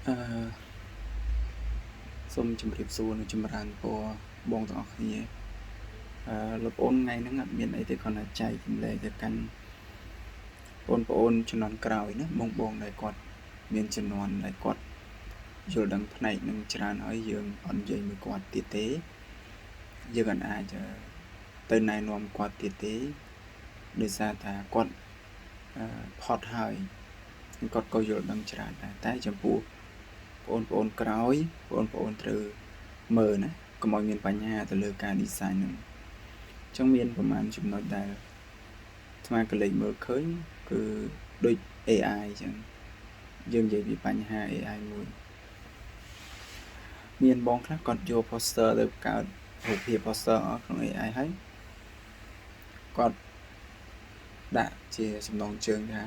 អឺសូមជម្រាបសួរនៅចម្រើនពរបងទាំងអស់គ្នាលោកប្អូនថ្ងៃហ្នឹងអត់មានអីទេគ្រាន់តែចែកចម្លែកទៅកាន់បងប្អូនជំនាន់ក្រោយណាបងដែលគាត់មានជំនាន់ដែលគាត់យល់ដឹងផ្នែកនឹងច្រើនហើយយើងអត់និយាយមួយគាត់ទៀតទេយើងអាចទៅណែនាំគាត់ទៀតទេដោយសារថាគាត់ផុតហើយគាត់ក៏យល់ដឹងច្រើនដែរតែចំពោះបងប្អូនក្រោយបងប្អូនត្រូវមើលណាកុំឲ្យមានបញ្ហាទៅលើការ design ហ្នឹងអញ្ចឹងមានប្រហែលចំណុចដែលស្មារតីលេខមើលឃើញគឺដូច AI អញ្ចឹងយើងនិយាយពីបញ្ហា AI មួយមានបងខ្លះគាត់យក poster ទៅបង្កើតរូបភាព poster ក្នុង AI ហើយគាត់ដាក់ជាចំណងជើងថា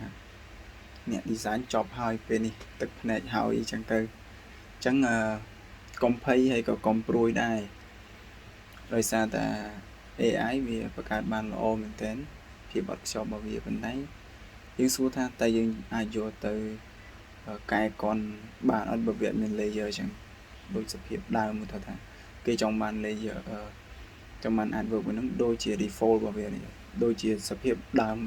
អ្នក design ចប់ហើយពេលនេះទឹកភ្នែកហើយអញ្ចឹងទៅអញ្ចឹងកុំភ័យហើយក៏កុំព្រួយដែរដោយសារតែ AI វាបង្កើតបានល្អមែនទែនភាពអត់ខ្ចប់របស់វាប៉ុន្តែយើងសួរថាតើយើងអាចយកទៅកែកនបានអត់បើវាមាន layer អញ្ចឹងដូចសភាពដើមមកថាគេចង់បាន layer ចង់បាន artwork មួយហ្នឹងដូចជា default របស់វានេះដូចជាសភាពដើម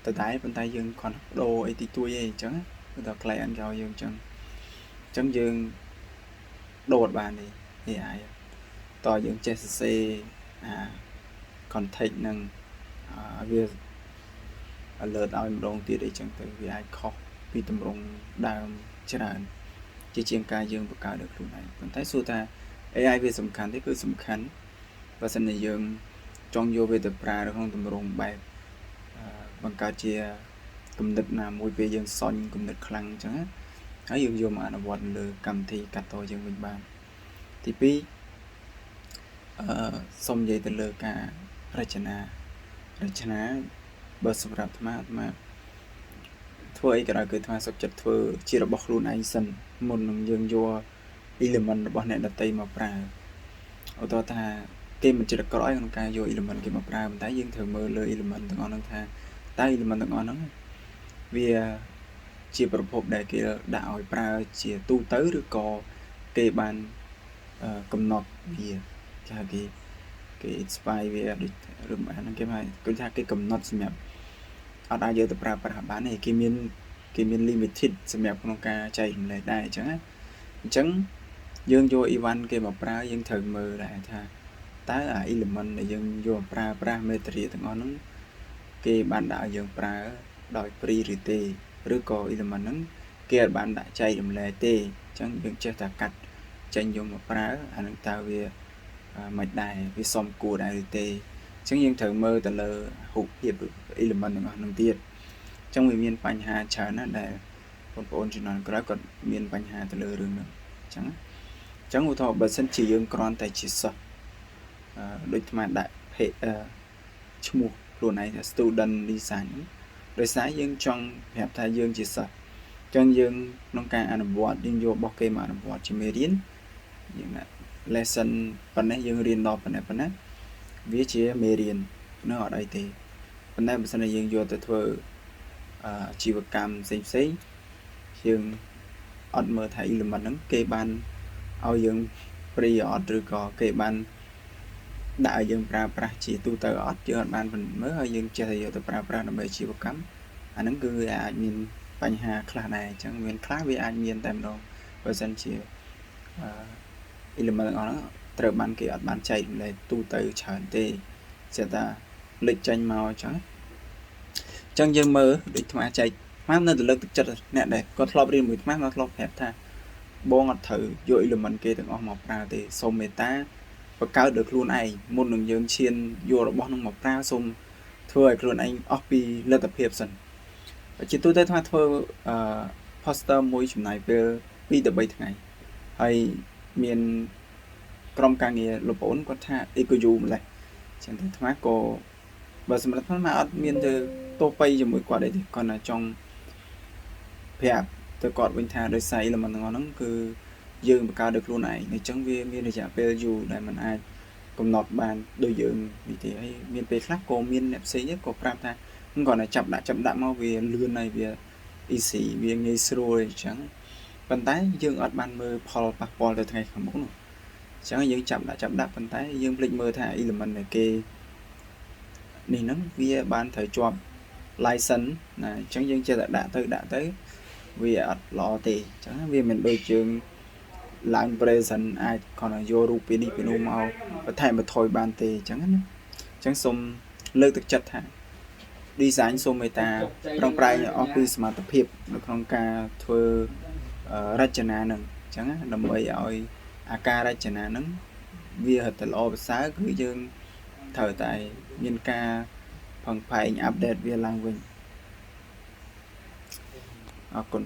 តែប៉ុន្តែយើងគ្រាន់ដូរអីតិចតួចឯងអញ្ចឹងគឺថា client ឲ្យយើងអញ្ចឹងយើងដូរបានទេ AI តើយើងចេះសរសេរcontext នឹងវា alert ឲ្យម្ដងទៀតអីចឹងទៅវាអាចខុសពីតម្រងដើមច្រើនជាជាងការយើងបង្កើតដោយខ្លួនឯងប៉ុន្តែសួរថា AI វាសំខាន់ទេគឺសំខាន់បើសិនជាយើងចង់យកវាទៅប្រើក្នុងតម្រងបែបបង្កើតជាគំនិតណាមួយពេលយើងសន់គំនិតខ្លាំងអញ្ចឹងហើយយើងយកមកអនុវត្តលើកម្មវិធីកាត់តយើងវិញបានទី2សូមនិយាយទៅលើការរចនាបើសម្រាប់អាត្មាធ្វើអីក៏ដោយគឺអាត្មាសុខចិត្តធ្វើជារបស់ខ្លួនឯងសិនមុននឹងយើងយក element របស់អ្នកដទៃមកប្រើឧទាហរណ៍ថាគេមិនចិត្តក្រអីក្នុងការយក element គេមកប្រើប៉ុន្តែយើងត្រូវមើលលើ element ទាំងអស់ហ្នឹងថាតើ element ទាំងអស់ហ្នឹងវាជាប្រភពដែលគេដាក់ឲ្យប្រើជាទូទៅឬក៏គេបានកំណត់វាថាគេ inspire វាដូចរឿងហ្នឹងគេថាគេកំណត់សម្រាប់អត់អាចយកទៅប្រើប្រាស់បានទេគេមាន limited សម្រាប់ក្នុងការចែករំលែកដែរអញ្ចឹងយើងយក event គេមកប្រើយើងត្រូវមើលដែរថាតើអា element ដែលយើងយកមកប្រើប្រាស់ material ទាំងអស់ហ្នឹងគេបានដាក់ឲ្យយើងប្រើដោយ free ឬទេឬក៏ element ហ្នឹងគេអត់បានដាក់ចែករំលែកទេអញ្ចឹងយើងចេះតែកាត់ចេញយកមកប្រើអាហ្នឹងតើវាមិនដែរវាសមគួរដែរឬទេអញ្ចឹងយើងត្រូវមើលទៅលើរូបភាព element ទាំងអស់ហ្នឹងទៀតអញ្ចឹងវាមានបញ្ហាច្រើនណាស់ដែលបងប្អូនជំនាន់ក្រោយគាត់មានបញ្ហាទៅលើរឿងហ្នឹងអញ្ចឹងឧទាហរណ៍បើសិនជាយើងគ្រាន់តែជាសិស្សដូចអាត្មាដាក់ឈ្មោះខ្លួនឯងថា student design ដោយសារយើងចង់ប្រាប់ថាយើងជាសិស្សអញ្ចឹងយើងក្នុងការអនុវត្តយើងយករបស់គេមកអនុវត្តជាមេរៀនយើងណា lesson ប៉ុណ្ណេះយើងរៀនដល់ប៉ុណ្ណេះវាជាមេរៀននៅអត់អីទេប៉ុន្តែបើសិនជាយើងយកទៅធ្វើអាជីវកម្មផ្សេងយើងអត់មើលថា element ហ្នឹងគេបានឲ្យយើង free អត់ឬក៏គេបានដាក់ឲ្យយើងប្រើប្រាស់ជាទូទៅអត់យើងអត់បានមើលហើយយើងចេះតែយកទៅប្រើប្រាស់ដើម្បីអាជីវកម្មអាហ្នឹងគឺវាអាចមានបញ្ហាខ្លះដែរអញ្ចឹងមានខ្លះវាអាចមានតែម្ដងបើសិនជា element ទាំងអស់ហ្នឹងត្រូវបានគេអត់បានចែករំលែកទូទៅច្រើនទេចេះតែលេចចេញមកអញ្ចឹងយើងមើលដូចអាត្មាចែកអាត្មានៅតែលើកទឹកចិត្តអ្នកដែលគាត់ធ្លាប់រៀនមួយអាត្មាធ្លាប់ប្រាប់ថាបងអត់ត្រូវយក element គេទាំងអស់មកប្រើទេសូមមេត្តាបង្កើតដោយខ្លួនឯងមុននឹងយើងឈានយករបស់នឹងមកប្រើសូមធ្វើឲ្យខ្លួនឯងអស់ពីលទ្ធភាពសិនជាទូទៅអាត្មាធ្វើposter មួយចំណាយពេល2 ទៅ 3 ថ្ងៃហើយមានក្រុមការងារលោកប្អូនគាត់ថាអីក៏យូរម្លេះចឹងតែអាត្មាក៏បើសម្រាប់អាត្មាអត់មានទៅតោបៃជាមួយគាត់អីទេគាត់តែចង់ប្រាប់ទៅគាត់វិញថាដោយសារ element ទាំងអស់ហ្នឹងគឺយើងបង្កើតដោយខ្លួនឯងអញ្ចឹងវាមានរយៈពេលយូរដែលมันអាចកំណត់បានដោយយើងនេះទេហើយមានពេលខ្លះក៏មានអ្នកផ្សេងទៀតក៏ប្រាប់ថាគាត់តែចាប់ដាក់មកវាលឿនហើយវា easy វាងាយស្រួលអញ្ចឹង ប៉ុន្តែយើងអត់បានមើលផលប៉ះពាល់ទៅថ្ងៃខាងមុខនោះអញ្ចឹងយើងចាប់ដាក់ប៉ុន្តែយើងភ្លេចមើលថា element ដែលគេនេះហ្នឹងវាបានត្រូវជាប់ license ណាអញ្ចឹងយើងចេះតែដាក់ទៅវាអត់ល្អទេអញ្ចឹងវាមិនដូចយើងឡើង present អាចគ្រាន់តែយករូបពីនេះពីនោះមកបន្ថែមបន្ថយបានទេអញ្ចឹងណាអញ្ចឹងសូមលើកទឹកចិត្តថា design សូមមេត្តាប្រឹងប្រែងអស់ពីសមត្ថភាពនៅក្នុងការធ្វើរចនានឹងអញ្ចឹងណាដើម្បីឲ្យអាការរចនានឹងវាហិតតែល្អប្រសើរគឺយើងត្រូវតែមានការផឹងផែងអាប់ដេតវាឡើងវិញអរគុណ